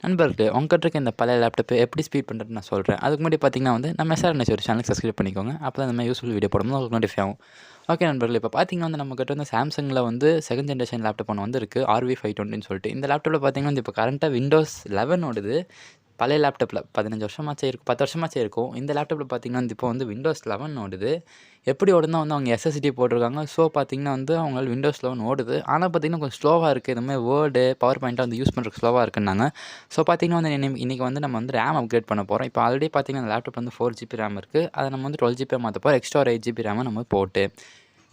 நண்பர்களே, உங்ககிட்ட இருக்க இந்த பழைய லேப்டாப்பை எப்படி ஸ்பீட் பண்ணுறதுன்னு நான் சொல்கிறேன். அதுக்கு முன்னாடி பார்த்தீங்கன்னா நம்ம எஸ்ஆர்என்எஸ் ஒரு சேனலுக்கு சப்ஸ்கிரைப் பண்ணிக்கோங்க. அப்போ தான் இந்த மாதிரி யூஸ்ஃபுல் வீடியோ போடும்போது உங்களுக்கு நோட்டிஃபை ஆகும். ஓகே நண்பர்களே, இப்போ பார்த்தீங்கன்னா நம்மகிட்ட சாம்சங்கில் செகண்ட் ஜென்ரேஷன் லேப்டாப் ஒன்று இருக்குது, RV520ன்னு சொல்லிட்டு. இந்த லேப்டாப்பில் பார்த்தீங்கன்னா இப்போ கரண்ட்டாக விண்டோஸ் 11 ஓடுது. பழைய லேப்டாப்பில் 15 வருஷமாச்சே இருக்கும், 10 வருஷமாச்சே இருக்கும். இந்த லேப்டாப்பில் பார்த்தீங்கன்னா இப்போ விண்டோஸ் 11 ஓடுது. எப்படி ஓடுதுன்னா அவங்க எஸ்எஸ்டி போட்டிருக்காங்க. ஸோ பார்த்தீங்கன்னா அவங்களால விண்டோஸ் 11 ஓடுது. ஆனால் பார்த்தீங்கன்னா கொஞ்சம் ஸ்லோவாக இருக்குது. இந்த மாதிரி வேர்டு, பவர் பாயிண்ட்டாக யூஸ் பண்ணுறதுக்கு ஸ்லோவாக இருக்குன்னாங்க. ஸோ பார்த்தீங்கன்னா இன்றைக்கி நம்ம ரேம் அப்கிரேட் பண்ண போகிறோம். இப்போ ஆல்ரெடி பார்த்தீங்கன்னா அந்த லேப்டாப் 4GB ரேம் இருக்குது. அதை நம்ம 12GB மாற்ற போகிறோம். எக்ஸ்ட்ரா ஒரு 8GB ரேமை நம்ம போட்டு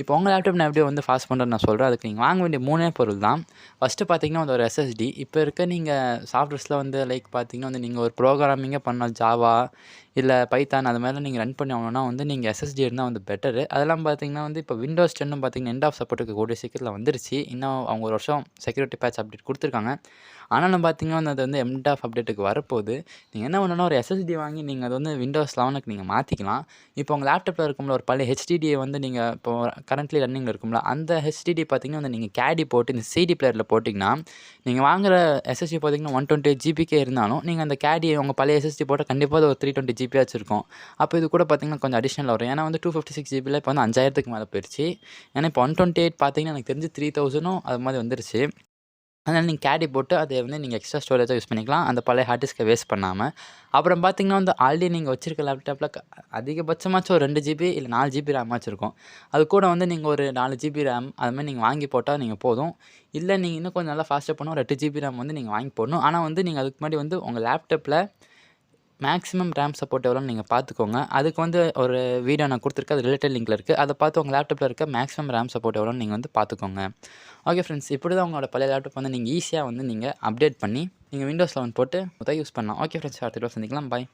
இப்போ உங்கள் லேப்டாப் நான் எப்படியோ ஃபாஸ்ட் பண்ணுறேன்னு நான் சொல்கிறேன். அதுக்கு நீங்கள் வாங்க வேண்டிய 3 பொருள் தான். ஃபஸ்ட்டு பார்த்தீங்கன்னா ஒரு எஸ்எஸ்டி. இப்போ இருக்க நீங்கள் சாஃப்ட்வேர்ஸில் லைக் பார்த்தீங்கன்னா நீங்கள் ஒரு ப்ரோக்ராமிங்கே பண்ண ஜாவா இல்லை பைத்தான் அது மாதிரிலாம் நீங்கள் ரன் பண்ணி ஆகணும்னா நீங்கள் எஸ்எஸ்டி இருந்தால் பெட்டரு. அதெல்லாம் பார்த்தீங்கன்னா இப்போ விண்டோஸ் 10 பார்த்தீங்கன்னா எண்ட் ஆஃப் சப்போர்ட்டுக்கு கூடிய சீக்கிரத்தில் வந்துருச்சு. இன்னும் அவங்க ஒரு வருஷம் செக்யூரிட்டி பேட்ச் அப்டேட் கொடுத்துருக்காங்க. ஆனாலும் பார்த்தீங்கன்னா அது எண்ட் ஆஃப் அப்டேட்டுக்கு வரப்போகுது. நீங்கள் என்ன பண்ணணும்னா ஒரு எஸ்எஸ்டி வாங்கி நீங்கள் அது விண்டோஸ் 11க்கு நீங்கள் மாற்றிக்கலாம். இப்போ உங்கள் லேப்டாப்பில் இருக்கும்ல ஒரு பழைய ஹெச்டிடியை நீங்கள் இப்போ கரண்ட்லி ரன்னிங்கில் இருக்கும்ல அந்த ஹெச்டிடி பார்த்தீங்கன்னா நீங்கள் கேடி போட்டு இந்த சிடி பிளேயரில் போட்டிங்கன்னா நீங்கள் வாங்குகிற எஸ்எஸ்டி பார்த்தீங்கன்னா 128GBக்கே இருந்தாலும் நீங்கள் அந்த கேடி உங்கள் பழைய எஸ்எஸ்டி போட்டால் கண்டிப்பாக அது ஒரு 320GB வச்சுருக்கும். அப்போ இது கூட பார்த்தீங்கன்னா கொஞ்சம் அடிஷனல் வரும். ஏன்னா 256GBயில் இப்போ 5000க்கு மேலே போயிடுச்சு. ஏன்னா இப்போ 128 பார்த்தீங்கன்னா எனக்கு தெரிஞ்சு 3000 அது மாதிரி வந்துருச்சு. அதனால் நீங்கள் கேடி போட்டு அதை நீங்கள் எக்ஸ்ட்ரா ஸ்டோரேஜாக யூஸ் பண்ணிக்கலாம், அந்த பழைய ஹார்ட் டிஸ்க்கை வேஸ்ட் பண்ணாமல். அப்புறம் பார்த்தீங்கன்னா ஆல்ரெடி நீங்கள் வச்சிருக்க லேப்டாப்பில் அதிகபட்சமாச்சும் ஒரு 2GB இல்லை 4GB ரேம் வச்சுருக்கும். அது கூட நீங்கள் ஒரு 4GB ரேம் அது மாதிரி நீங்கள் வாங்கி போட்டால் நீங்கள் போதும். இல்லை நீங்கள் இன்னும் கொஞ்சம் நல்லா ஃபாஸ்ட்டாக போனால் ஒரு 8GB ரேம் நீங்கள் வாங்கி போடணும். ஆனால் நீங்கள் அதுக்கு முன்னாடி உங்கள் லேப்டாப்பில் மேக்ஸிமம் ரேம் சப்போர்ட் எவ்வளோன்னு நீங்கள் பார்த்துக்கோங்க. அதுக்கு ஒரு வீடியோ நான் கொடுத்துருக்கேன், அது ரிலேட்டட் லிங்கில் இருக்குது. அதை பார்த்து உங்கள் லேப்டாப்பில் இருக்க மேக்ஸிமம் ரேம் சப்போர்ட் எவ்வளோன்னு நீங்கள் பார்த்துக்கோங்க. ஓகே ஃப்ரெண்ட்ஸ், இப்படி தான் உங்களோட பழைய லேப்டாப் நீங்கள் ஈஸியாக நீங்கள் அப்டேட் பண்ணி நீங்கள் விண்டோஸ் 11 போட்டு யூஸ் பண்ணலாம். ஓகே ஃப்ரெண்ட்ஸ், அடுத்த வீடியோ சந்திக்கலாம். பாய்.